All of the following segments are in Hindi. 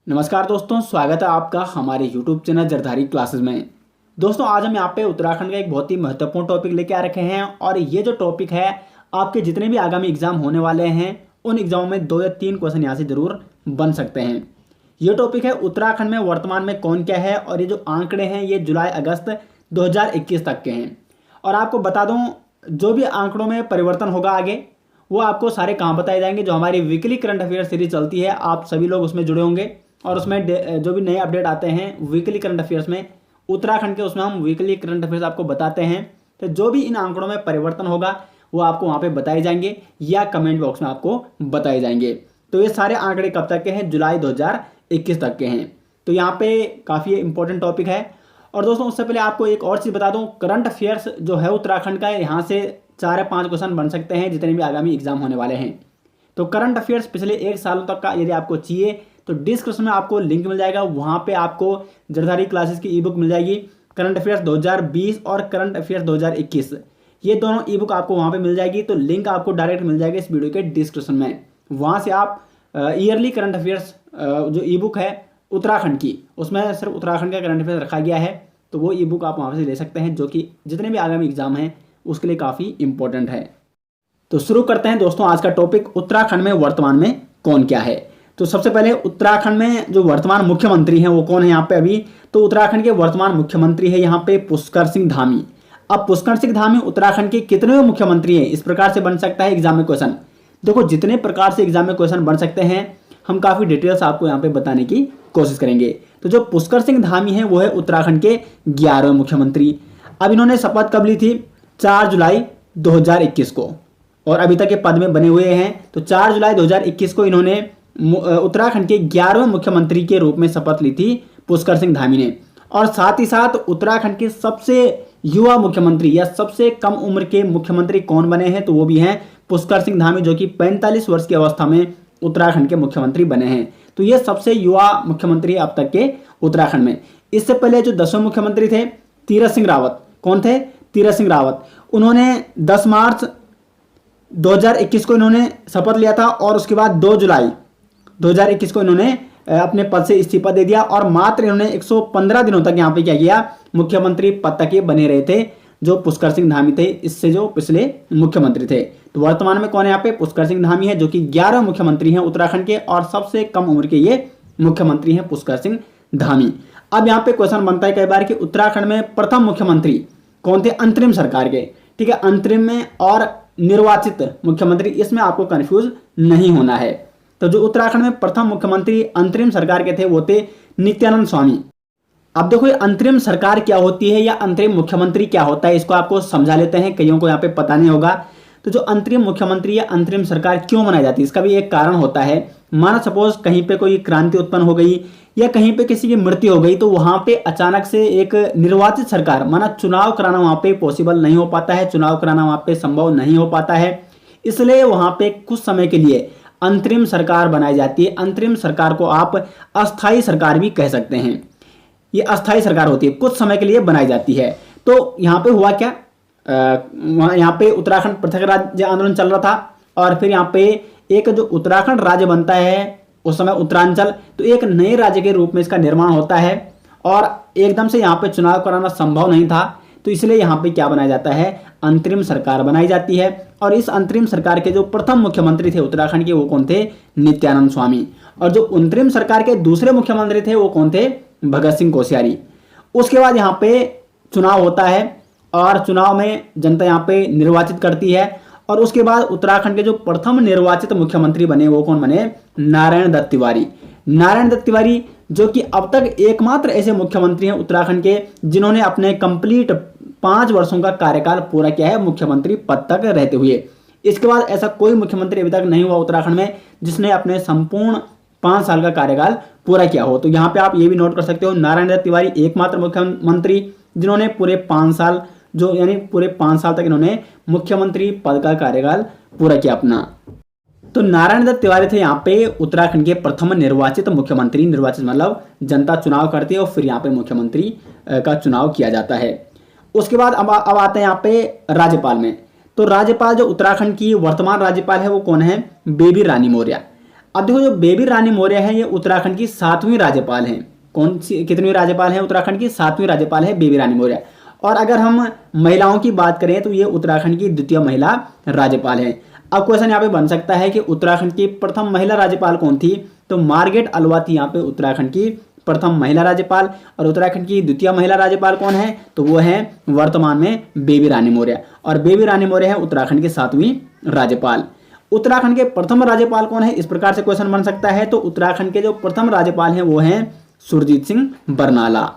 नमस्कार दोस्तों, स्वागत है आपका हमारे YouTube चैनल जरधारी क्लासेस में। दोस्तों आज हम यहाँ पे उत्तराखंड का एक बहुत ही महत्वपूर्ण टॉपिक लेके आ रखे हैं और ये जो टॉपिक है आपके जितने भी आगामी एग्जाम होने वाले हैं उन एग्जामों में 2 या 3 क्वेश्चन यहाँ से जरूर बन सकते हैं। ये टॉपिक है उत्तराखंड में वर्तमान में कौन क्या है और ये जो आंकड़े हैं ये जुलाई अगस्त 2021 तक के हैं। और आपको बता दूँ जो भी आंकड़ों में परिवर्तन होगा आगे वो आपको सारे कहाँ बताए जाएंगे। जो हमारी वीकली करंट अफेयर सीरीज चलती है आप सभी लोग उसमें जुड़े होंगे और उसमें जो भी नए अपडेट आते हैं वीकली करंट अफेयर्स में उत्तराखंड के उसमें हम वीकली करंट अफेयर्स आपको बताते हैं। तो जो भी इन आंकड़ों में परिवर्तन होगा वो आपको वहाँ पे बताए जाएंगे या कमेंट बॉक्स में आपको बताए जाएंगे। तो ये सारे आंकड़े कब तक के हैं? जुलाई 2021 तक के हैं। तो यहाँ पे काफ़ी इंपॉर्टेंट टॉपिक है। और दोस्तों उससे पहले आपको एक और चीज़ बता दूँ, करंट अफेयर्स जो है उत्तराखंड का यहाँ से 4 या 5 क्वेश्चन बन सकते हैं जितने भी आगामी एग्जाम होने वाले हैं। तो करंट अफेयर्स पिछले 1 साल तक का यदि आपको चाहिए तो डिस्क्रिप्शन में आपको लिंक मिल जाएगा, वहाँ पे आपको जरधारी क्लासेस की ई बुक मिल जाएगी। करंट अफेयर्स 2020 और करंट अफेयर्स 2021 ये दोनों ई बुक आपको वहाँ पे मिल जाएगी। तो लिंक आपको डायरेक्ट मिल जाएगा इस वीडियो के डिस्क्रिप्शन में। वहाँ से आप ईयरली करंट अफेयर्स जो ई बुक है उत्तराखंड की, उसमें सिर्फ उत्तराखंड का करंट अफेयर्स रखा गया है, तो वो ई बुक आप वहाँ से ले सकते हैं जो कि जितने भी आगामी एग्जाम हैं उसके लिए काफ़ी इंपॉर्टेंट है। तो शुरू करते हैं दोस्तों आज का टॉपिक, उत्तराखंड में वर्तमान में कौन क्या है। तो सबसे पहले उत्तराखंड में जो वर्तमान मुख्यमंत्री हैं वो कौन है यहाँ पे अभी? तो उत्तराखंड के वर्तमान मुख्यमंत्री है यहाँ पे पुष्कर सिंह धामी। अब पुष्कर सिंह धामी उत्तराखंड के कितने मुख्यमंत्री हैं इस प्रकार से बन सकता है एग्जाम में क्वेश्चन। देखो जितने प्रकार से एग्जाम में क्वेश्चन बन सकते हैं हम काफ़ी डिटेल्स आपको यहाँ पे बताने की कोशिश करेंगे। तो जो पुष्कर सिंह धामी है वो है उत्तराखंड के 11वें मुख्यमंत्री। अब इन्होंने शपथ कब ली थी? 4 जुलाई 2021 को, और अभी तक ये पद में बने हुए हैं। तो 4 जुलाई 2021 को इन्होंने उत्तराखंड के 11वें मुख्यमंत्री के रूप में शपथ ली थी पुष्कर सिंह धामी ने। और साथ ही साथ उत्तराखंड के सबसे युवा मुख्यमंत्री या सबसे कम उम्र के मुख्यमंत्री कौन बने हैं? तो वो भी हैं पुष्कर सिंह धामी, जो कि 45 वर्ष की अवस्था में उत्तराखंड के मुख्यमंत्री बने हैं। तो ये सबसे युवा मुख्यमंत्री अब तक के उत्तराखंड में। इससे पहले जो 10वें मुख्यमंत्री थे तीरथ सिंह रावत, कौन थे? तीरथ सिंह रावत। उन्होंने 10 मार्च 2021 को इन्होंने शपथ लिया था और उसके बाद 2 जुलाई 2021 को इन्होंने अपने पद से इस्तीफा दे दिया और मात्र इन्होंने 115 दिनों तक यहाँ पे क्या किया? मुख्यमंत्री पद तक ये बने रहे थे जो पुष्कर सिंह धामी थे, इससे जो पिछले मुख्यमंत्री थे। तो वर्तमान में कौन है यहाँ पे? पुष्कर सिंह धामी है जो कि 11 मुख्यमंत्री हैं उत्तराखंड के और सबसे कम उम्र के ये मुख्यमंत्री हैं पुष्कर सिंह धामी। अब यहाँ पे क्वेश्चन बनता है कई बार कि उत्तराखंड में प्रथम मुख्यमंत्री कौन थे अंतरिम सरकार के? ठीक है, अंतरिम में और निर्वाचित मुख्यमंत्री, इसमें आपको कंफ्यूज नहीं होना है। तो जो उत्तराखंड में प्रथम मुख्यमंत्री अंतरिम सरकार के थे वो थे नित्यानंद स्वामी। अब देखो ये अंतरिम सरकार क्या होती है या अंतरिम मुख्यमंत्री क्या होता है, इसको आपको समझा लेते हैं, कईयों को यहाँ पे पता नहीं होगा। तो जो अंतरिम मुख्यमंत्री या अंतरिम सरकार क्यों बनाई जाती है इसका भी एक कारण होता है। माना सपोज कहीं पे कोई क्रांति उत्पन्न हो गई या कहीं पे किसी की मृत्यु हो गई तो वहां पे अचानक से एक निर्वाचित सरकार, माना चुनाव कराना वहां पे पॉसिबल नहीं हो पाता है, चुनाव कराना वहां पे संभव नहीं हो पाता है, इसलिए वहां पे कुछ समय के लिए अंतरिम सरकार बनाई जाती है। अंतरिम सरकार को आप अस्थायी सरकार भी कह सकते हैं। ये अस्थायी सरकार होती है, कुछ समय के लिए बनाई जाती है। तो यहाँ पे हुआ क्या, यहाँ पे उत्तराखंड पृथक राज्य आंदोलन चल रहा था और फिर यहाँ पे एक जो उत्तराखंड राज्य बनता है उस समय उत्तरांचल, तो एक नए राज्य के रूप में इसका निर्माण होता है और एकदम से यहाँ पे चुनाव कराना संभव नहीं था। तो इसलिए यहाँ पे क्या बनाया जाता है? अंतरिम सरकार बनाई जाती है। और इस अंतरिम सरकार के जो प्रथम मुख्यमंत्री थे उत्तराखंड के वो कौन थे? नित्यानंद स्वामी। और जो अंतरिम सरकार के दूसरे मुख्यमंत्री थे वो कौन थे? भगत सिंह कोश्यारी। उसके बाद यहाँ पे चुनाव होता है और चुनाव में जनता यहाँ पे निर्वाचित करती है और उसके बाद उत्तराखंड के जो प्रथम निर्वाचित मुख्यमंत्री बने वो कौन बने? नारायण दत्त तिवारी। नारायण दत्त तिवारी जो कि अब तक एकमात्र ऐसे मुख्यमंत्री हैं उत्तराखंड के जिन्होंने अपने कंप्लीट 5 वर्षों का कार्यकाल पूरा किया है मुख्यमंत्री पद तक रहते हुए। इसके बाद ऐसा कोई मुख्यमंत्री अभी तक नहीं हुआ उत्तराखंड में जिसने अपने संपूर्ण 5 साल का कार्यकाल पूरा किया हो। तो यहाँ पे आप ये भी नोट कर सकते हो, नारायण दत्त तिवारी एकमात्र मुख्यमंत्री जिन्होंने पूरे 5 साल जो यानी पूरे 5 साल तक इन्होंने मुख्यमंत्री पद का कार्यकाल पूरा किया अपना। तो नारायण दत्त तिवारी थे यहाँ पे उत्तराखंड के प्रथम निर्वाचित मुख्यमंत्री। निर्वाचित मतलब जनता चुनाव करती है और फिर यहाँ पे मुख्यमंत्री का चुनाव किया जाता है। उसके बाद अब आते हैं यहाँ पे राज्यपाल में। तो राज्यपाल जो उत्तराखंड की वर्तमान राज्यपाल है वो कौन है? बेबी रानी मौर्य। अब देखो जो बेबी रानी मौर्य है ये उत्तराखंड की 7वीं राज्यपाल हैं। कौन सी कितनी राज्यपाल है उत्तराखंड की? 7वीं राज्यपाल है बेबी रानी मौर्य। और अगर हम महिलाओं की बात करें तो ये उत्तराखंड की द्वितीय महिला राज्यपाल है। अब क्वेश्चन यहाँ पे बन सकता है कि उत्तराखंड की प्रथम महिला राज्यपाल कौन थी? तो मार्गरेट अल्वा थी यहाँ पे उत्तराखंड की प्रथम महिला राज्यपाल। और उत्तराखंड की द्वितीय महिला राज्यपाल कौन है? तो वो है वर्तमान में बेबी रानी मौर्य। और बेबी रानी मौर्य है उत्तराखंड की 7वीं राज्यपाल। उत्तराखंड के प्रथम राज्यपाल कौन है? इस प्रकार से क्वेश्चन बन सकता है। तो उत्तराखंड के जो प्रथम राज्यपाल हैं वो हैं सुरजीत सिंह बरनाला।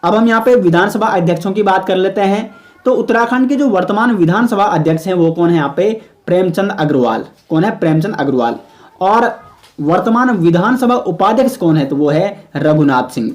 अब हम यहाँ पे विधानसभा अध्यक्षों की बात कर लेते हैं। तो उत्तराखंड के जो वर्तमान विधानसभा अध्यक्ष हैं वो कौन है? यहाँ पे प्रेमचंद अग्रवाल। कौन है? प्रेमचंद अग्रवाल। और वर्तमान विधानसभा उपाध्यक्ष कौन है? तो वो है रघुनाथ सिंह।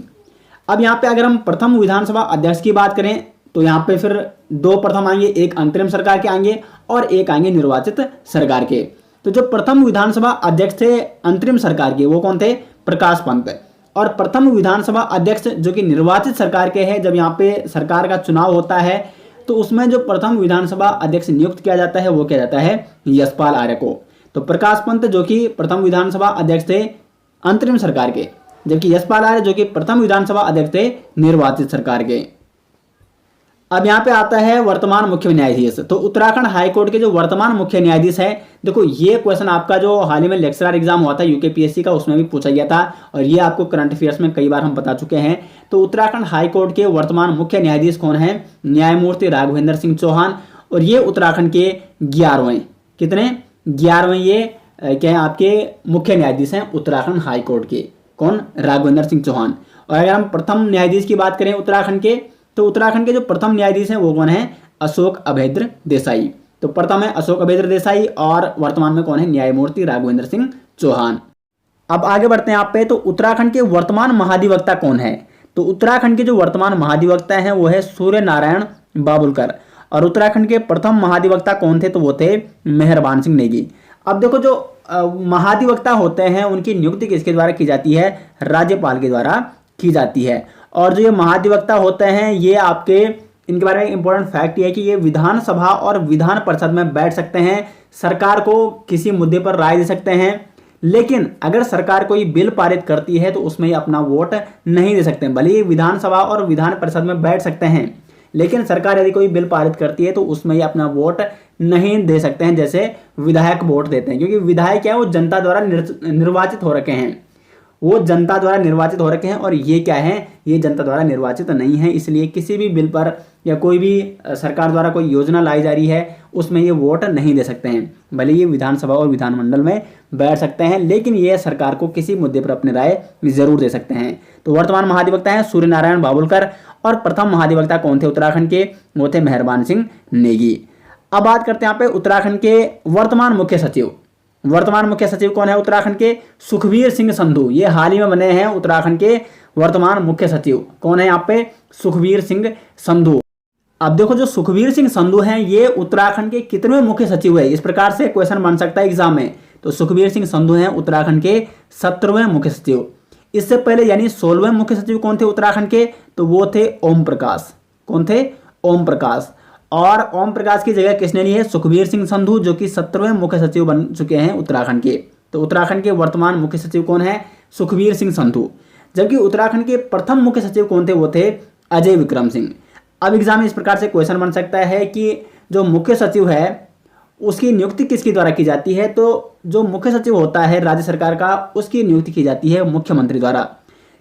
अब यहाँ पे अगर हम प्रथम विधानसभा अध्यक्ष की बात करें तो यहाँ पे फिर 2 प्रथम आएंगे, एक अंतरिम सरकार के आएंगे और एक आएंगे निर्वाचित सरकार के। तो जो प्रथम विधानसभा अध्यक्ष थे अंतरिम सरकार के वो कौन थे? प्रकाश पंत। और प्रथम विधानसभा अध्यक्ष जो कि निर्वाचित सरकार के हैं, जब यहाँ पे सरकार का चुनाव होता है तो उसमें जो प्रथम विधानसभा अध्यक्ष नियुक्त किया जाता है वो किया जाता है यशपाल आर्य को। तो प्रकाश पंत जो कि प्रथम विधानसभा अध्यक्ष थे अंतरिम सरकार के, जबकि यशपाल आर्य जो कि प्रथम विधानसभा अध्यक्ष थे निर्वाचित सरकार के। अब यहाँ पे आता है वर्तमान मुख्य न्यायाधीश। तो उत्तराखंड हाईकोर्ट के जो वर्तमान मुख्य न्यायाधीश है, देखो ये क्वेश्चन आपका जो हाल ही में लेक्चरर एग्जाम हुआ था यूकेपीएससी का उसमें भी पूछा गया था और ये आपको करंट अफेयर्स में कई बार हम बता चुके हैं। तो उत्तराखंड हाईकोर्ट के वर्तमान मुख्य न्यायाधीश कौन है? न्यायमूर्ति राघवेंद्र सिंह चौहान। और ये उत्तराखंड के 11वें, कितने? 11वें ये क्या है आपके मुख्य न्यायाधीश हैं उत्तराखंड हाईकोर्ट के। कौन? राघवेंद्र सिंह चौहान। और अगर हम प्रथम न्यायाधीश की बात करें उत्तराखंड के, तो उत्तराखंड के जो प्रथम न्यायाधीश हैं वो कौन है? अशोक अभेद्र देसाई। तो प्रथम है अशोक अभेद्र देसाई और वर्तमान में कौन है? न्यायमूर्ति राघवेंद्र सिंह चौहान। अब आगे बढ़ते हैं आप पे। तो उत्तराखंड के वर्तमान महाधिवक्ता कौन है? तो उत्तराखंड के जो वर्तमान महाधिवक्ता हैं वो है सूर्य नारायण बाबुलकर। और उत्तराखंड के प्रथम महाधिवक्ता कौन थे? तो वो थे मेहरबान सिंह नेगी। अब देखो जो महाधिवक्ता होते हैं उनकी नियुक्ति किसके द्वारा की जाती है? राज्यपाल के द्वारा की जाती है। और जो ये महाधिवक्ता होते हैं ये आपके इनके बारे में इंपॉर्टेंट फैक्ट ये है कि ये विधानसभा और विधान परिषद में बैठ सकते हैं, सरकार को किसी मुद्दे पर राय दे सकते हैं, लेकिन अगर सरकार कोई बिल पारित करती है तो उसमें अपना वोट नहीं दे सकते। भले ही विधानसभा और विधान परिषद में बैठ सकते हैं लेकिन सरकार यदि कोई बिल पारित करती है तो उसमें ये अपना वोट नहीं दे सकते हैं, जैसे विधायक वोट देते हैं। क्योंकि विधायक क्या है? वो जनता द्वारा निर्वाचित हो रखे हैं, वो जनता द्वारा निर्वाचित हो रखे हैं और ये क्या है? ये जनता द्वारा निर्वाचित नहीं है। इसलिए किसी भी बिल पर या कोई भी सरकार द्वारा कोई योजना लाई जा रही है उसमें ये वोट नहीं दे सकते हैं। भले ये विधानसभा और विधानमंडल में बैठ सकते हैं लेकिन ये सरकार को किसी मुद्दे पर अपनी राय जरूर दे सकते हैं। तो वर्तमान महाधिवक्ता है सूर्य नारायण बाबुलकर और प्रथम महाधिवक्ता कौन थे उत्तराखंड के? वो थे मेहरबान सिंह नेगी। अब बात करते हैं यहाँ पे उत्तराखंड के वर्तमान मुख्य सचिव। वर्तमान मुख्य सचिव कौन है उत्तराखंड के? सुखबीर सिंह संधू। ये हाल ही में बने हैं उत्तराखंड के वर्तमान मुख्य सचिव। कौन है यहाँ पे? सुखबीर सिंह संधू। अब देखो जो सुखबीर सिंह संधू हैं ये उत्तराखंड के कितने मुख्य सचिव है? इस प्रकार से क्वेश्चन बन सकता है एग्जाम में। तो सुखबीर सिंह संधू हैं उत्तराखंड के 17वें मुख्य सचिव। इससे पहले यानी 16वें मुख्य सचिव कौन थे उत्तराखंड के? तो वो थे ओम प्रकाश। कौन थे? ओम प्रकाश। और ओम प्रकाश की जगह किसने ली है? सुखबीर सिंह संधू जो कि 17वें मुख्य सचिव बन चुके हैं उत्तराखंड के। तो उत्तराखंड के वर्तमान मुख्य सचिव कौन है? सुखबीर सिंह संधू। जबकि उत्तराखंड के प्रथम मुख्य सचिव कौन थे? वो थे अजय विक्रम सिंह। अब एग्जाम में इस प्रकार से क्वेश्चन बन सकता है कि जो मुख्य सचिव है उसकी नियुक्ति किसके द्वारा की जाती है? तो जो मुख्य सचिव होता है राज्य सरकार का उसकी नियुक्ति की जाती है मुख्यमंत्री द्वारा।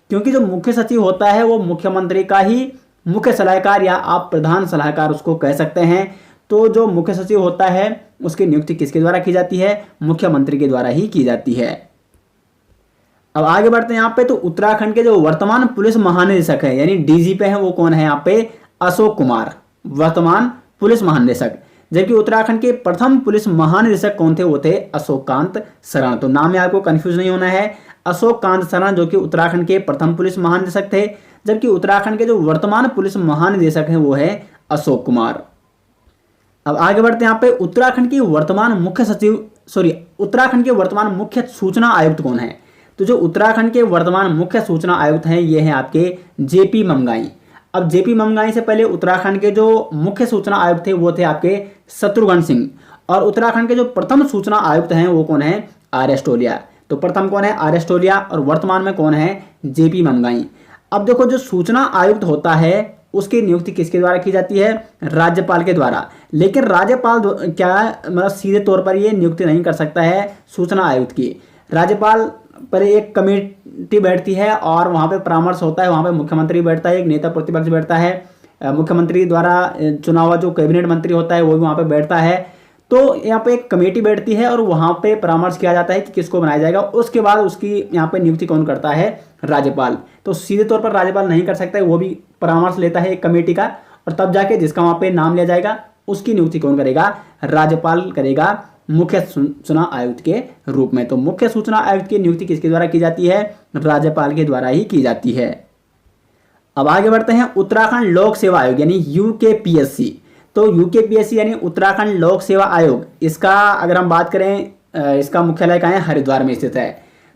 क्योंकि जो मुख्य सचिव होता है वो मुख्यमंत्री का ही मुख्य सलाहकार या आप प्रधान सलाहकार उसको कह सकते हैं। तो जो मुख्य सचिव होता है उसकी नियुक्ति किसके द्वारा की जाती है? मुख्यमंत्री के द्वारा ही की जाती है। अब आगे बढ़ते हैं यहाँ पे। तो उत्तराखंड के जो वर्तमान पुलिस महानिदेशक है यानी डीजीपी है वो कौन है यहाँ पे? अशोक कुमार, वर्तमान पुलिस महानिदेशक। जबकि उत्तराखंड के प्रथम पुलिस महानिदेशक कौन थे? वो थे अशोक कांत शरण। तो नाम में आपको कंफ्यूज नहीं होना है। अशोक कांत शरण जो कि उत्तराखंड के प्रथम पुलिस महानिदेशक थे, जबकि उत्तराखंड के जो वर्तमान पुलिस महानिदेशक हैं वो है अशोक कुमार। अब आगे बढ़ते हैं यहाँ पे। उत्तराखंड की वर्तमान मुख्य उत्तराखंड के वर्तमान मुख्य सूचना आयुक्त कौन है? तो जो उत्तराखंड के वर्तमान मुख्य सूचना आयुक्त हैं ये हैं आपके जेपी ममगाई। अब जेपी ममगाई से पहले उत्तराखंड के जो मुख्य सूचना आयुक्त थे वो थे आपके शत्रुघ्न सिंह। और उत्तराखंड के जो प्रथम सूचना आयुक्त हैं वो कौन है? आर एस टोलिया। तो प्रथम कौन है? आर एस टोलिया। और वर्तमान में कौन है? जेपी ममगाई। अब देखो, जो सूचना आयुक्त होता है उसकी नियुक्ति किसके द्वारा की जाती है? राज्यपाल के द्वारा। लेकिन राज्यपाल क्या मतलब सीधे तौर पर ये नियुक्ति नहीं कर सकता है सूचना आयुक्त की। राज्यपाल पर एक कमेटी बैठती है और वहाँ पे परामर्श होता है, वहाँ पे मुख्यमंत्री बैठता है, एक नेता प्रतिपक्ष बैठता है, मुख्यमंत्री द्वारा चुना हुआ जो कैबिनेट मंत्री होता है वो भी वहाँ पे बैठता है। तो यहाँ पे एक कमेटी बैठती है और वहाँ पे परामर्श किया जाता है कि किसको बनाया जाएगा। उसके बाद उसकी यहाँ पे नियुक्ति कौन करता है? राज्यपाल। तो सीधे तौर पर राज्यपाल नहीं कर सकता है, वो भी परामर्श लेता है एक कमेटी का, और तब जाके जिसका वहाँ पे नाम लिया जाएगा उसकी नियुक्ति कौन करेगा? राज्यपाल करेगा, मुख्य सूचना आयुक्त के रूप में। तो मुख्य सूचना आयुक्त की नियुक्ति किसके द्वारा की जाती है? राज्यपाल के द्वारा ही की जाती है। अब आगे बढ़ते हैं। उत्तराखंड लोक सेवा आयोग यानी यूकेपीएससी। तो यूकेपीएससी यानी उत्तराखंड लोक सेवा आयोग, इसका अगर हम बात करें, इसका मुख्यालय कहाँ है? हरिद्वार में स्थित है।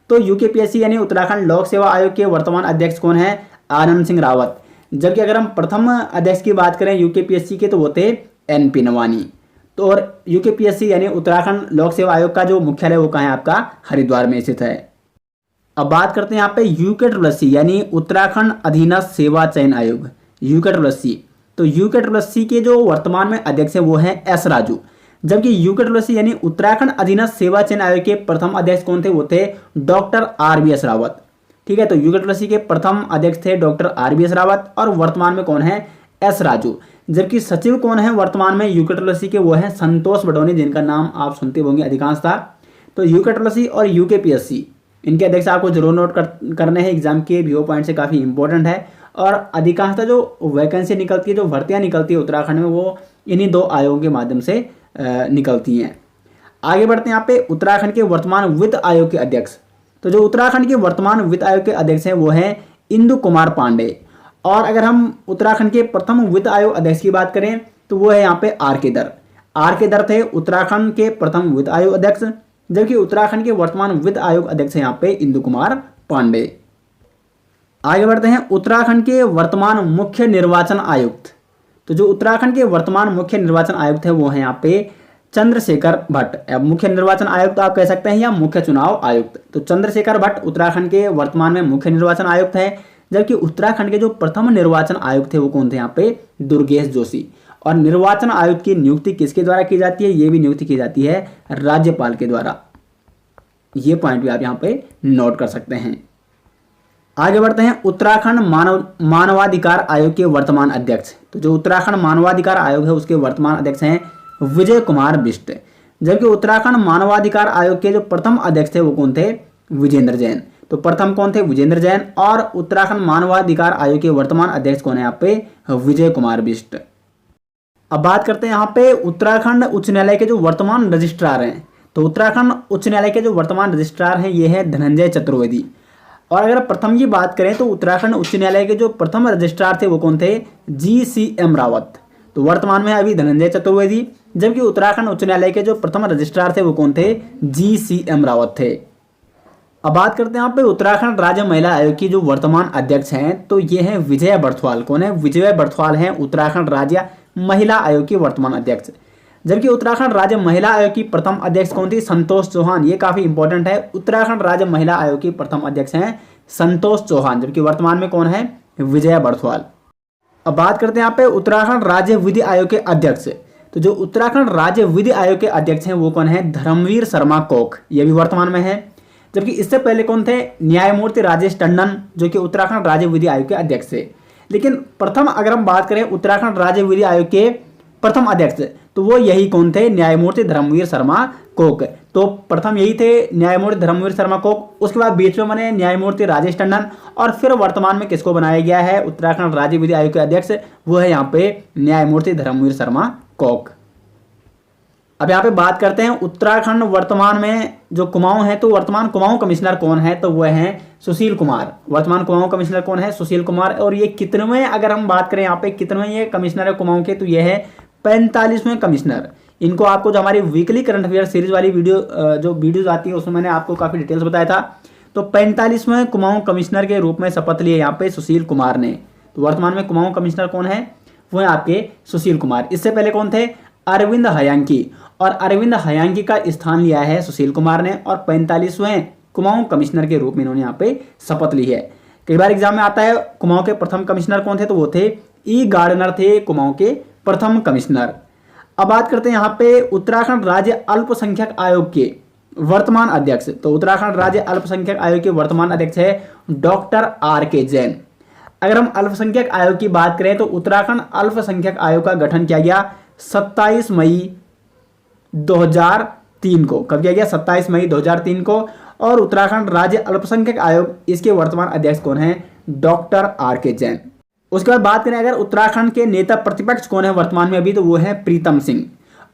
तो यूकेपीएससी यानी उत्तराखंड लोक सेवा आयोग के वर्तमान अध्यक्ष कौन है? आनंद सिंह रावत। जबकि अगर हम प्रथम अध्यक्ष की बात करें यूकेपीएससी के तो वो थे एनपी नवानी। तो और यूकेपीएससी यानी उत्तराखंड लोक सेवा आयोग का जो मुख्यालय वो कहाँ है? आपका हरिद्वार में स्थित है। अब बात करते हैं यहाँ पे यूकेट्रिपलसी यानी उत्तराखंड अधीनस्थ सेवा चयन आयोग, यूकेट्रिपलसी। तो यूकेट्रिपलसी के जो वर्तमान में अध्यक्ष है वो है एस राजू। जबकि यूकेट्रिपलसी यानी उत्तराखंड अधीनस्थ सेवा चयन आयोग के प्रथम अध्यक्ष कौन थे? वो थे डॉक्टर RBS रावत। ठीक है, तो यूकेट्रिपलसी के प्रथम अध्यक्ष थे डॉक्टर RBS रावत और वर्तमान में कौन है? एस राजू। जबकि सचिव कौन है वर्तमान में यूकेट्रिपलसी के? वो है संतोष बडोनी, जिनका नाम आप सुनते होंगे अधिकांशतः। तो यूकेट्रिपलसी और यूकेपीएससी इनके अध्यक्ष आपको जरूर नोट करने हैं, एग्जाम के व्यू पॉइंट से काफ़ी इंपॉर्टेंट है। और अधिकांशतः जो वैकेंसी निकलती है, जो भर्तियां निकलती है उत्तराखंड में, वो इन्हीं दो आयोगों के माध्यम से निकलती हैं। आगे बढ़ते हैं यहाँ पे उत्तराखंड के वर्तमान वित्त आयोग के अध्यक्ष। तो जो उत्तराखंड के वर्तमान वित्त आयोग के अध्यक्ष हैं वो हैं इंदु कुमार पांडे। और अगर हम उत्तराखंड के प्रथम वित्त आयोग अध्यक्ष की बात करें तो वो है यहाँ पे R.K. दर। R.K. दर थे उत्तराखंड के प्रथम वित्त आयोग अध्यक्ष, जबकि उत्तराखंड के वर्तमान वित्त आयोग अध्यक्ष हैं यहाँ पे इंदु कुमार पांडे। आगे बढ़ते हैं उत्तराखंड के वर्तमान मुख्य निर्वाचन आयुक्त। तो जो उत्तराखंड के वर्तमान मुख्य निर्वाचन आयुक्त है वो है यहाँ पे चंद्रशेखर भट्ट। मुख्य निर्वाचन आयुक्त आप कह सकते हैं या मुख्य चुनाव आयुक्त। तो चंद्रशेखर भट्ट उत्तराखंड के वर्तमान में मुख्य निर्वाचन आयुक्त है। जबकि उत्तराखंड के जो प्रथम निर्वाचन आयुक्त थे वो कौन थे? यहाँ पे दुर्गेश जोशी। और निर्वाचन आयुक्त की नियुक्ति किसके द्वारा की जाती है? ये भी नियुक्ति की जाती है राज्यपाल के द्वारा। ये पॉइंट भी आप यहाँ पे नोट कर सकते हैं। आगे बढ़ते हैं उत्तराखंड मानवाधिकार आयोग के वर्तमान अध्यक्ष। तो जो उत्तराखंड मानवाधिकार आयोग है उसके वर्तमान अध्यक्ष हैं विजय कुमार बिष्ट। जबकि उत्तराखंड मानवाधिकार आयोग के जो प्रथम अध्यक्ष थे वो कौन थे? विजेंद्र जैन। तो प्रथम कौन थे? विजेंद्र जैन। और उत्तराखंड मानवाधिकार आयोग के वर्तमान अध्यक्ष कौन है? यहाँ पे विजय कुमार बिष्ट। अब बात करते हैं यहाँ पे उत्तराखंड उच्च न्यायालय के जो वर्तमान रजिस्ट्रार हैं। तो उत्तराखंड उच्च न्यायालय के जो वर्तमान रजिस्ट्रार हैं ये है धनंजय चतुर्वेदी। और अगर प्रथम की बात करें तो उत्तराखंड उच्च न्यायालय के जो प्रथम रजिस्ट्रार थे वो कौन थे? GCM रावत। तो वर्तमान में अभी धनंजय चतुर्वेदी। जबकि उत्तराखंड उच्च न्यायालय के जो प्रथम रजिस्ट्रार थे वो कौन थे? GCM रावत थे। अब बात करते हैं यहाँ पे उत्तराखंड राज्य महिला आयोग की जो वर्तमान अध्यक्ष हैं। तो ये हैं विजया बर्थवाल। कौन है? विजय बर्थवाल हैं उत्तराखंड राज्य महिला आयोग की वर्तमान अध्यक्ष। जबकि उत्तराखंड राज्य महिला आयोग की प्रथम अध्यक्ष कौन थी? संतोष चौहान। ये काफी इंपॉर्टेंट है। उत्तराखंड राज्य महिला आयोग की प्रथम अध्यक्ष हैं संतोष चौहान। जबकि वर्तमान में कौन है? विजया बर्थवाल। अब बात करते हैं यहाँ पे उत्तराखंड राज्य विधि आयोग के अध्यक्ष। तो जो उत्तराखंड राज्य विधि आयोग के अध्यक्ष हैं वो कौन है? धर्मवीर शर्मा कोक। ये भी वर्तमान में है। जबकि इससे पहले कौन थे? न्यायमूर्ति राजेश टंडन, जो कि उत्तराखंड राज्य विधि आयोग के अध्यक्ष थे। लेकिन प्रथम अगर हम बात करें उत्तराखंड राज्य विधि आयोग के प्रथम अध्यक्ष तो वो यही कौन थे? न्यायमूर्ति धर्मवीर शर्मा कोक। तो प्रथम यही थे न्यायमूर्ति धर्मवीर शर्मा कोक। उसके बाद बीच में बने न्यायमूर्ति राजेश टंडन। और फिर वर्तमान में किसको बनाया गया है उत्तराखंड राज्य विधि आयोग के अध्यक्ष? वो है यहाँ पे न्यायमूर्ति धर्मवीर शर्मा कोक। अब यहाँ पे बात करते हैं उत्तराखंड वर्तमान में जो कुमाऊं है। तो वर्तमान कुमाऊं कमिश्नर कौन है? तो वह है सुशील कुमार। वर्तमान कुमाऊं कमिश्नर कौन है? सुशील कुमार। और ये कितनवें अगर हम बात करें यहाँ पे कितनवें ये कमिश्नर है कुमाऊं के, तो ये है 45वें कमिश्नर। इनको आपको जो हमारी वीकली करंट अफेयर सीरीज वाली जो वीडियोज आती है उसमें मैंने आपको काफी डिटेल्स बताया था। तो 45वें कुमाऊं कमिश्नर के रूप में शपथ लिए यहाँ पे सुशील कुमार ने। तो वर्तमान में कुमाऊं कमिश्नर कौन है? वो है आपके सुशील कुमार। इससे पहले कौन थे? अरविंद हयांकी। और अरविंद हयांकी का स्थान लिया है सुशील कुमार ने, और 45वें कुमाऊं कमिश्नर के रूप में इन्होंने यहाँ पे शपथ ली है। कई बार एग्जाम में आता है कुमाऊं के प्रथम कमिश्नर कौन थे, तो वो थे ई गार्डनर थे कुमाऊं के प्रथम कमिश्नर। अब बात करते हैं यहाँ पे उत्तराखंड राज्य अल्पसंख्यक आयोग के वर्तमान अध्यक्ष। तो उत्तराखंड राज्य अल्पसंख्यक आयोग के वर्तमान अध्यक्ष है डॉक्टर R.K. जैन। अगर हम अल्पसंख्यक आयोग की बात करें तो उत्तराखंड अल्पसंख्यक आयोग का गठन किया गया 27 मई 2003 को। कब किया गया? 27 मई 2003 को। और उत्तराखंड राज्य अल्पसंख्यक आयोग, इसके वर्तमान अध्यक्ष कौन है? Doctor R.K. जैन। उसके बाद बात करें अगर उत्तराखंड के नेता प्रतिपक्ष कौन है वर्तमान में अभी, तो वो है प्रीतम सिंह।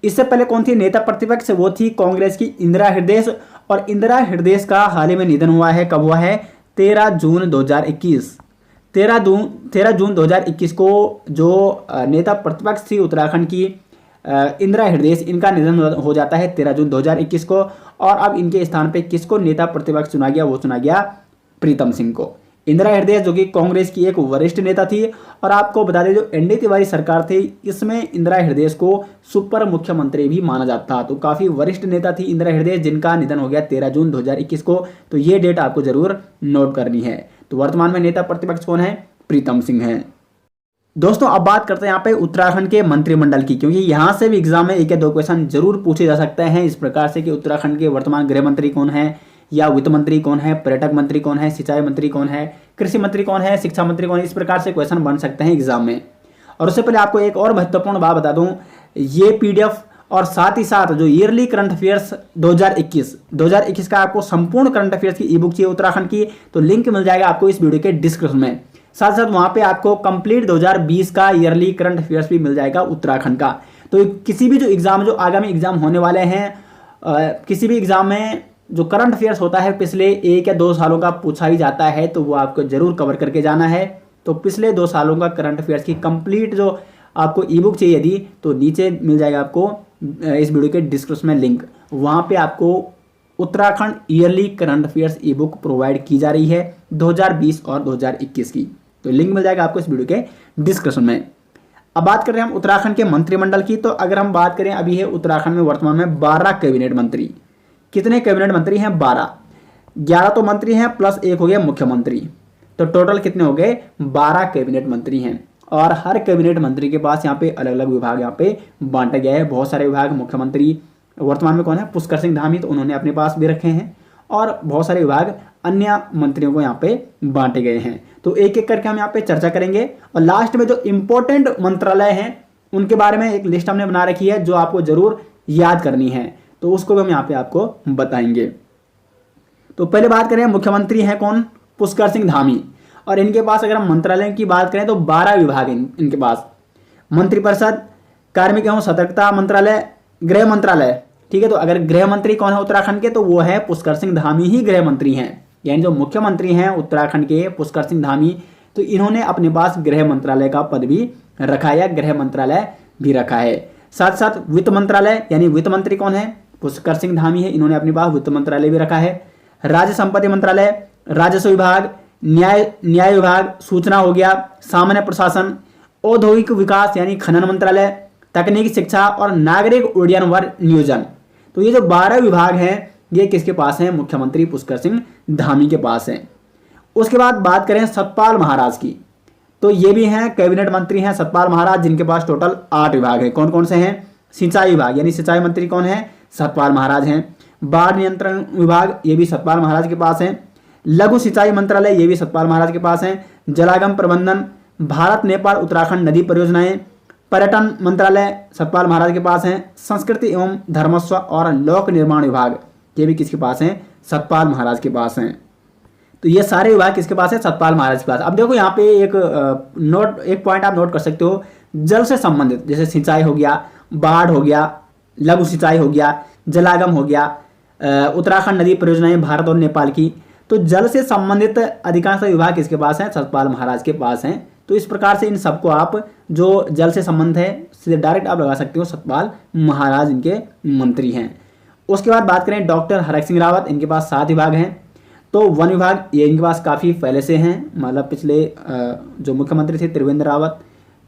इससे पहले कौन थी नेता प्रतिपक्ष? वो थी कांग्रेस की इंदिरा हृदयेश, और इंदिरा हृदयेश का हाल ही में निधन हुआ है। कब हुआ है? 13 जून 2021। 13 जून 2021 को जो नेता प्रतिपक्ष थी उत्तराखंड की इंदिरा हृदयेश, इनका निधन हो जाता है 13 जून 2021 को। और अब इनके स्थान पे किसको नेता प्रतिपक्ष चुना गया? वो चुना गया प्रीतम सिंह को। इंदिरा हृदयेश जो कि कांग्रेस की एक वरिष्ठ नेता थी, और आपको बता दें जो एनडी तिवारी सरकार थी इसमें इंदिरा हृदयेश को सुपर मुख्यमंत्री भी माना जाता था। तो काफी वरिष्ठ नेता थी इंदिरा हृदयेश, जिनका निधन हो गया 13 जून 2021 को। तो ये डेट आपको जरूर नोट करनी है। तो वर्तमान में नेता प्रतिपक्ष कौन है? प्रीतम सिंह है। दोस्तों अब बात करते हैं यहाँ पे उत्तराखंड के मंत्रिमंडल की, क्योंकि यहाँ से भी एग्जाम में एक या दो क्वेश्चन जरूर पूछे जा सकते हैं इस प्रकार से कि उत्तराखंड के वर्तमान गृह मंत्री कौन है, या वित्त मंत्री कौन है, पर्यटक मंत्री कौन है, सिंचाई मंत्री कौन है, कृषि मंत्री कौन है, शिक्षा मंत्री कौन है। इस प्रकार से क्वेश्चन बन सकते हैं एग्जाम में। और उससे पहले आपको एक और महत्वपूर्ण बात बता दूं, ये पीडीएफ और साथ ही साथ जो ईयरली करंट अफेयर्स 2021 का आपको संपूर्ण करंट अफेयर्स की ई बुक चाहिए उत्तराखंड की, तो लिंक मिल जाएगा आपको इस वीडियो के डिस्क्रिप्शन में। साथ साथ वहां पे आपको कंप्लीट 2020 का ईयरली करंट अफेयर्स भी मिल जाएगा उत्तराखंड का। तो किसी भी जो एग्जाम, जो आगामी एग्जाम होने वाले हैं, किसी भी एग्जाम में जो करंट अफेयर्स होता है पिछले 1 या 2 सालों का पूछा ही जाता है, तो वो आपको जरूर कवर करके जाना है। तो पिछले 2 सालों का करंट अफेयर्स की कंप्लीट जो आपको ई बुक चाहिए यदि, तो नीचे मिल जाएगा आपको इस वीडियो के डिस्क्रिप्शन में लिंक। वहाँ पे आपको उत्तराखंड ईयरली करंट अफेयर्स ई बुक प्रोवाइड की जा रही है 2020 और 2021 की। तो लिंक मिल जाएगा आपको इस वीडियो के डिस्क्रिप्शन में। अब बात करें हम उत्तराखंड के मंत्रिमंडल की, तो अगर हम बात करें अभी है उत्तराखंड में वर्तमान में 12 कैबिनेट मंत्री। कितने कैबिनेट मंत्री हैं? 12। 11 तो मंत्री हैं प्लस 1 हो गया मुख्यमंत्री, तो टोटल कितने हो गए? 12 कैबिनेट मंत्री हैं। और हर कैबिनेट मंत्री के पास यहाँ पे अलग अलग विभाग यहाँ पे बांटा गया है। बहुत सारे विभाग मुख्यमंत्री वर्तमान में कौन है? पुष्कर सिंह धामी, तो उन्होंने अपने पास भी रखे हैं। और बहुत सारे विभाग अन्य मंत्रियों को यहाँ पे बांटे गए हैं। तो एक एक करके हम यहाँ पे चर्चा करेंगे, और लास्ट में जो इंपॉर्टेंट मंत्रालय हैं उनके बारे में एक लिस्ट हमने बना रखी है जो आपको जरूर याद करनी है, तो उसको भी हम यहाँ पे आपको बताएंगे। तो पहले बात करें मुख्यमंत्री हैं कौन? पुष्कर सिंह धामी। और इनके पास अगर हम मंत्रालय की बात करें तो 12 विभाग हैं इनके पास। मंत्रिपरिषद, कार्मिक एवं सतर्कता मंत्रालय, गृह मंत्रालय। ठीक है, तो अगर गृह मंत्री कौन है उत्तराखंड के, तो वो है पुष्कर सिंह धामी ही गृह मंत्री हैं। यानी जो मुख्यमंत्री हैं उत्तराखंड के पुष्कर सिंह धामी, तो इन्होंने अपने पास गृह मंत्रालय का पद भी रखा है, गृह मंत्रालय भी रखा है। साथ साथ वित्त मंत्रालय, यानी वित्त मंत्री कौन है? पुष्कर सिंह धामी है, इन्होंने अपने पास वित्त मंत्रालय भी रखा है। राज्य संपत्ति मंत्रालय, राजस्व विभाग, न्याय विभाग, सूचना हो गया, सामान्य प्रशासन, औद्योगिक विकास यानी खनन मंत्रालय, तकनीकी शिक्षा और नागरिक उड्डयन व नियोजन। तो ये जो 12 विभाग हैं ये किसके पास हैं? मुख्यमंत्री पुष्कर सिंह धामी के पास हैं। उसके बाद बात करें सतपाल महाराज की, तो ये भी हैं कैबिनेट मंत्री हैं सतपाल महाराज, जिनके पास टोटल 8 विभाग हैं। कौन कौन से हैं? सिंचाई विभाग, यानी सिंचाई मंत्री कौन है? सतपाल महाराज हैं। बाढ़ नियंत्रण विभाग, ये भी सतपाल महाराज के पास है। लघु सिंचाई मंत्रालय, ये भी सतपाल महाराज के पास है। जलागम प्रबंधन, भारत नेपाल उत्तराखंड नदी परियोजनाएं, पर्यटन मंत्रालय सतपाल महाराज के पास है। संस्कृति एवं धर्मस्व और लोक निर्माण विभाग, ये भी किसके पास है? सतपाल महाराज के पास हैं। तो ये सारे विभाग किसके पास है? सतपाल महाराज के पास। अब देखो यहाँ पे एक पॉइंट आप नोट कर सकते हो, जल से संबंधित, जैसे सिंचाई हो गया, बाढ़ हो गया, लघु सिंचाई हो गया, जलागम हो गया, उत्तराखंड नदी परियोजनाएं भारत और नेपाल की। तो जल से संबंधित अधिकांश विभाग किसके पास हैं? सतपाल महाराज के पास हैं। तो इस प्रकार से इन सबको आप जो जल से संबंध है सीधे डायरेक्ट आप लगा सकते हो, सतपाल महाराज इनके मंत्री हैं। उसके बाद बात करें डॉक्टर हरक सिंह रावत, इनके पास 7 विभाग हैं। तो वन विभाग ये इनके पास काफ़ी पहले से हैं, मतलब पिछले जो मुख्यमंत्री थे त्रिवेंद्र रावत,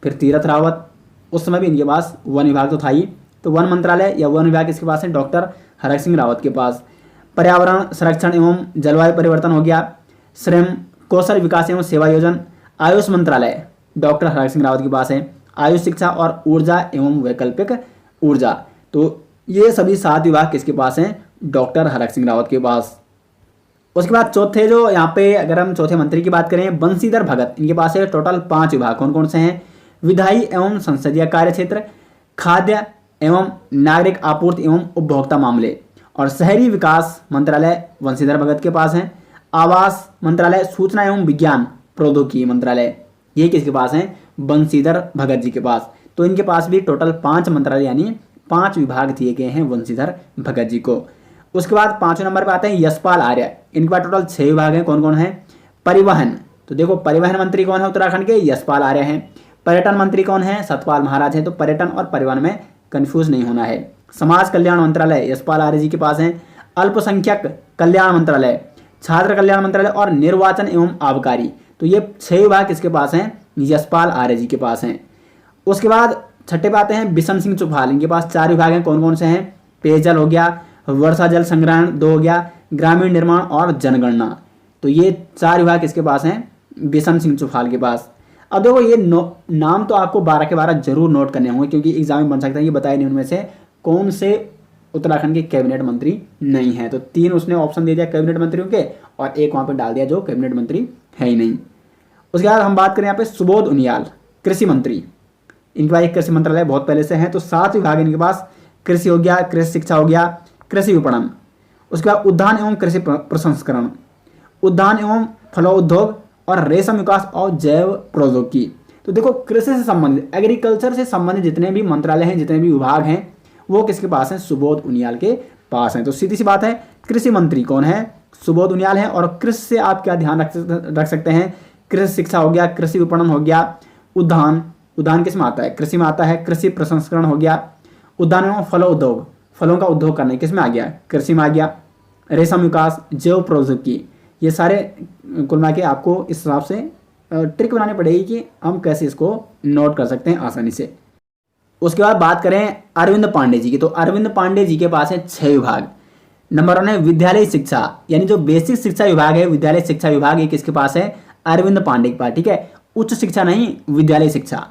फिर तीरथ रावत, उस समय भी इनके पास वन विभाग तो था ही। तो वन मंत्रालय या वन विभाग किसके पास है? डॉक्टर हरक सिंह रावत के पास। पर्यावरण संरक्षण एवं जलवायु परिवर्तन हो गया। श्रम कौशल विकास एवं सेवा योजना, आयुष मंत्रालय डॉक्टर हरक सिंह रावत के पास है। आयुष शिक्षा और ऊर्जा एवं वैकल्पिक ऊर्जा, तो ये सभी 7 विभाग किसके पास हैं? डॉक्टर हरक सिंह रावत के पास। उसके बाद चौथे जो यहाँ पे अगर हम चौथे मंत्री की बात करें, बंशीधर भगत, इनके पास है टोटल 5 विभाग। कौन कौन से हैं? विधायी एवं संसदीय कार्य क्षेत्र, खाद्य एवं नागरिक आपूर्ति एवं उपभोक्ता मामले, और शहरी विकास मंत्रालय बंशीधर भगत के पास है। आवास मंत्रालय, सूचना एवं विज्ञान प्रौद्योगिकी मंत्रालय, ये किसके पास है? बंशीधर भगत जी के पास। तो इनके पास भी टोटल 5 मंत्रालय यानी 5 विभाग दिए गए हैं बंशीधर भगत जी को। उसके बाद 5वें नंबर पर आते हैं यशपाल आर्य, इनके पास टोटल 6 विभाग हैं। कौन कौन है? परिवहन, तो देखो परिवहन मंत्री कौन है उत्तराखंड के? यशपाल आर्य हैं। पर्यटन मंत्री कौन है? सतपाल महाराज है। तो पर्यटन और परिवहन में कंफ्यूज नहीं होना है। समाज कल्याण मंत्रालय यशपाल आर्य जी के पास है। अल्पसंख्यक कल्याण मंत्रालय, छात्र कल्याण मंत्रालय और निर्वाचन एवं आबकारी, तो ये 6 विभाग किसके पास हैं? यशपाल आर्य जी के पास हैं। उसके बाद छठे पे आते हैं बिशन सिंह चुफाल, इनके पास 4 विभाग हैं। कौन कौन से हैं? पेयजल हो गया, वर्षा जल संग्रहण 2 हो गया, ग्रामीण निर्माण और जनगणना, तो ये 4 विभाग किसके पास हैं? बिशन सिंह चुफाल के पास। अब देखो ये नाम तो आपको 12 के 12 जरूर नोट करने होंगे, क्योंकि एग्जाम में बन सकता है ये बताए नहीं उनमें से कौन से उत्तराखंड के कैबिनेट मंत्री नहीं है। तो 3 उसने ऑप्शन दे दिया कैबिनेट मंत्रियों के, और 1 वहाँ पे डाल दिया जो कैबिनेट मंत्री है ही नहीं। उसके बाद हम बात करें यहाँ पे सुबोध उनियाल, कृषि मंत्री, इनके पास एक कृषि मंत्रालय बहुत पहले से है। तो 7 विभाग इनके पास, कृषि हो गया, कृषि शिक्षा हो गया, कृषि विपणन, उसके बाद उद्यान एवं कृषि प्रसंस्करण, उद्यान एवं फलोद्योग और रेशम विकास और जैव प्रौद्योगिकी। तो देखो कृषि से संबंधित, एग्रीकल्चर से संबंधित जितने भी मंत्रालय हैं, जितने भी विभाग हैं, वो किसके पास हैं? सुबोध उनियाल के पास हैं। तो सीधी सी बात है, कृषि मंत्री कौन है? सुबोध उनियाल है। और कृषि से आप क्या ध्यान रख सकते हैं? कृषि शिक्षा हो गया, कृषि विपणन हो गया, उद्यान किस में आता है? कृषि में आता है। कृषि प्रसंस्करण हो गया, उद्यान एवं फलोद्योग, फलों का उद्योग करना किस में आ गया? कृषि में आ गया। रेशम विकास, जैव प्रौद्योगिकी, ये सारे कुल मिला के आपको इस हिसाब से ट्रिक बनानी पड़ेगी कि हम कैसे इसको नोट कर सकते हैं आसानी से। उसके बाद बात करें अरविंद पांडे जी की, तो अरविंद पांडे जी के पास है 6 विभाग। नंबर 1 है विद्यालय शिक्षा, यानी जो बेसिक शिक्षा विभाग है, विद्यालय शिक्षा विभाग, ये किसके पास है? अरविंद पांडे के पास, ठीक है। उच्च शिक्षा नहीं, विद्यालय शिक्षा।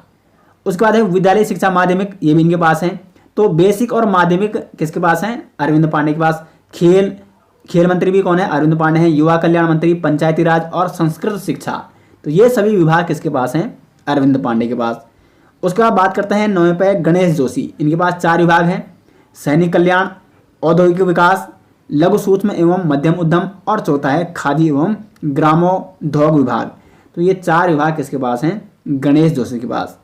उसके बाद है विद्यालय शिक्षा माध्यमिक, ये भी इनके पास है। तो बेसिक और माध्यमिक किसके पास है? अरविंद पांडे के पास। खेल मंत्री भी कौन है? अरविंद पांडे हैं। युवा कल्याण मंत्री, पंचायती राज और संस्कृत शिक्षा, तो ये सभी विभाग किसके पास हैं? अरविंद पांडे के पास। उसके बाद बात करते हैं 9वें पे गणेश जोशी, इनके पास 4 विभाग हैं। सैनिक कल्याण, औद्योगिक विकास, लघु सूक्ष्म एवं मध्यम उद्यम, और चौथा है खादी एवं ग्रामोद्योग विभाग। तो ये 4 विभाग किसके पास हैं? गणेश जोशी के पास।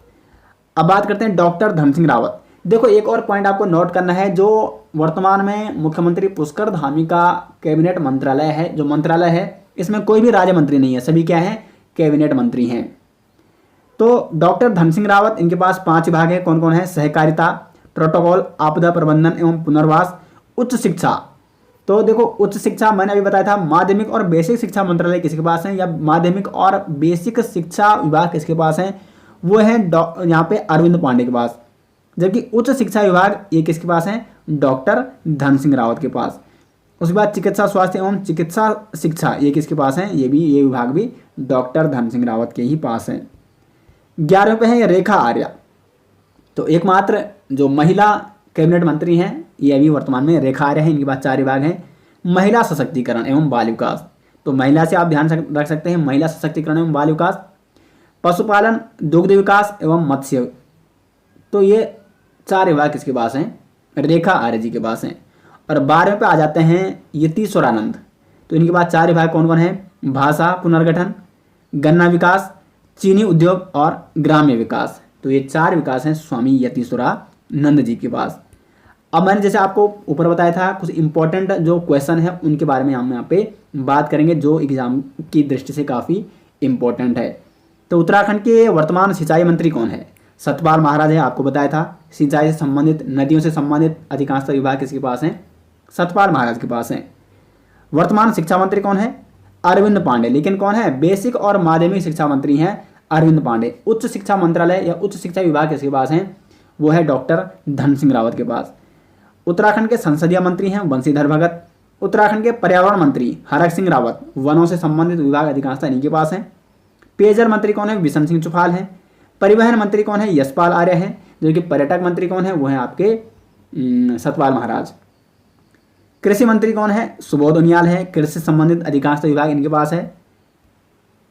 अब बात करते हैं डॉक्टर धन सिंह रावत। देखो एक और पॉइंट आपको नोट करना है, जो वर्तमान में मुख्यमंत्री पुष्कर धामी का कैबिनेट मंत्रालय है, जो मंत्रालय है इसमें कोई भी राज्य मंत्री नहीं है, सभी क्या है? कैबिनेट मंत्री हैं। तो डॉक्टर धन सिंह रावत, इनके पास 5 विभाग है। कौन कौन है? सहकारिता, प्रोटोकॉल, आपदा प्रबंधन एवं पुनर्वास, उच्च शिक्षा। तो देखो उच्च शिक्षा मैंने अभी बताया था, माध्यमिक और बेसिक शिक्षा मंत्रालय किसके पास है, या माध्यमिक और बेसिक शिक्षा विभाग किसके पास है? वो है यहाँ पे अरविंद पांडे के पास। जबकि उच्च शिक्षा विभाग ये किसके पास है? डॉक्टर धन सिंह रावत के पास। उसके बाद चिकित्सा स्वास्थ्य एवं चिकित्सा शिक्षा ये किसके पास है? ये विभाग भी डॉक्टर धन सिंह रावत के ही पास है। 11वें पे है रेखा आर्या, तो एकमात्र जो महिला कैबिनेट मंत्री हैं ये अभी वर्तमान में रेखा आर्या है। इनके पास 4 विभाग हैं। महिला सशक्तिकरण एवं बाल विकास, तो महिला से आप ध्यान रख सकते हैं, महिला सशक्तिकरण एवं बाल विकास। पशुपालन, दुग्ध विकास एवं मत्स्य, तो ये 4 विभाग किसके पास हैं? रेखा आर्य जी के पास हैं। और 12वें पे आ जाते हैं यतीश्वरानंद, तो इनके पास 4 विभाग कौन कौन है? भाषा पुनर्गठन, गन्ना विकास, चीनी उद्योग और ग्राम्य विकास। तो ये 4 विकास हैं स्वामी यतीश्वरानंद जी के पास। अब मैंने जैसे आपको ऊपर बताया था, कुछ इंपॉर्टेंट जो क्वेश्चन है उनके बारे में हम यहाँ पे बात करेंगे, जो एग्जाम की दृष्टि से काफ़ी इंपॉर्टेंट है। तो उत्तराखंड के वर्तमान सिंचाई मंत्री कौन है? सतपाल महाराज है, आपको बताया था। सिंचाई से संबंधित, नदियों से संबंधित अधिकांश विभाग किसके पास हैं? सतपाल महाराज के पास हैं। वर्तमान शिक्षा मंत्री कौन है? अरविंद पांडे। लेकिन कौन है? बेसिक और माध्यमिक शिक्षा मंत्री हैं अरविंद पांडे। उच्च शिक्षा मंत्रालय या उच्च शिक्षा विभाग किसके पास हैं? वो है डॉक्टर धन सिंह रावत के पास। उत्तराखंड के संसदीय मंत्री हैं बंशीधर भगत। उत्तराखंड के पर्यावरण मंत्री हरक सिंह रावत, वनों से संबंधित विभाग अधिकांशतः इन्हीं के पास हैं। पेयजल मंत्री कौन है? बिशन सिंह चुफाल हैं। परिवहन मंत्री कौन है? यशपाल आर्य हैं। जो कि पर्यटक मंत्री कौन है? वो हैं आपके सतपाल महाराज। कृषि मंत्री कौन है? सुबोध उनियाल है। कृषि से संबंधित अधिकांश विभाग इनके पास है।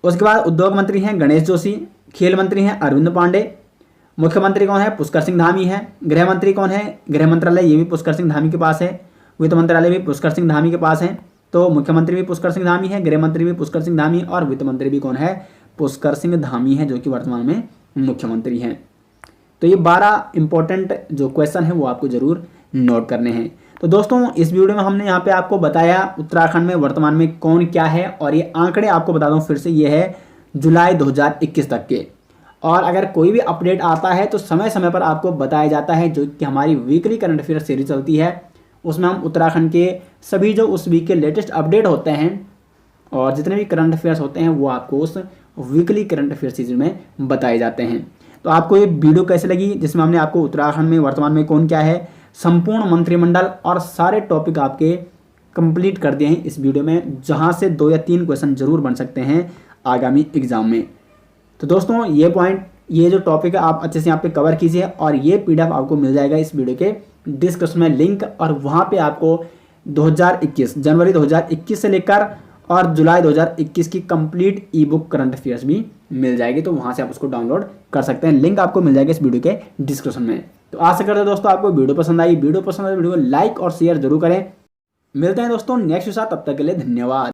उसके बाद उद्योग मंत्री हैं गणेश जोशी। खेल मंत्री हैं अरविंद पांडे। मुख्यमंत्री कौन है? पुष्कर सिंह धामी है। गृह मंत्री कौन है? गृह मंत्रालय ये भी पुष्कर सिंह धामी के पास है। वित्त मंत्रालय भी पुष्कर सिंह धामी के पास है। तो मुख्यमंत्री भी पुष्कर सिंह धामी है, गृह मंत्री भी पुष्कर सिंह धामी और वित्त मंत्री भी कौन है? पुष्कर सिंह धामी है, जो कि वर्तमान में मुख्यमंत्री हैं। तो ये 12 इंपॉर्टेंट जो क्वेश्चन है वो आपको जरूर नोट करने हैं। तो दोस्तों इस वीडियो में हमने यहाँ पे आपको बताया उत्तराखंड में वर्तमान में कौन क्या है, और ये आंकड़े आपको बता दूं फिर से, ये है जुलाई 2021 तक के। और अगर कोई भी अपडेट आता है तो समय समय पर आपको बताया जाता है। जो कि हमारी वीकली करंट अफेयर सीरीज चलती है, उसमें हम उत्तराखंड के सभी जो उस वीक के लेटेस्ट अपडेट होते हैं और जितने भी करंट अफेयर्स होते हैं वो आपको उस वीकली करंट अफेयर सीरीज में बताए जाते हैं। तो आपको ये वीडियो कैसे लगी, जिसमें हमने आपको उत्तराखंड में वर्तमान में कौन क्या है, संपूर्ण मंत्रिमंडल और सारे टॉपिक आपके कंप्लीट कर दिए हैं इस वीडियो में, जहां से 2 या 3 क्वेश्चन जरूर बन सकते हैं आगामी एग्जाम में। तो दोस्तों ये पॉइंट, ये जो टॉपिक है आप अच्छे से यहाँ पे कवर कीजिए, और ये PDF आपको मिल जाएगा इस वीडियो के डिस्क्रिप्शन में लिंक, और वहाँ पे आपको 2021 जनवरी 2021 से लेकर और जुलाई 2021 की कंप्लीट ई-बुक करंट अफेयर्स भी मिल जाएगी। तो वहाँ से आप उसको डाउनलोड कर सकते हैं, लिंक आपको मिल जाएगा इस वीडियो के डिस्क्रिप्शन में। तो आशा करते हैं दोस्तों आपको वीडियो पसंद आई। वीडियो पसंद आए वीडियो को लाइक और शेयर जरूर करें। मिलते हैं दोस्तों नेक्स्ट के साथ, तब तक के लिए धन्यवाद।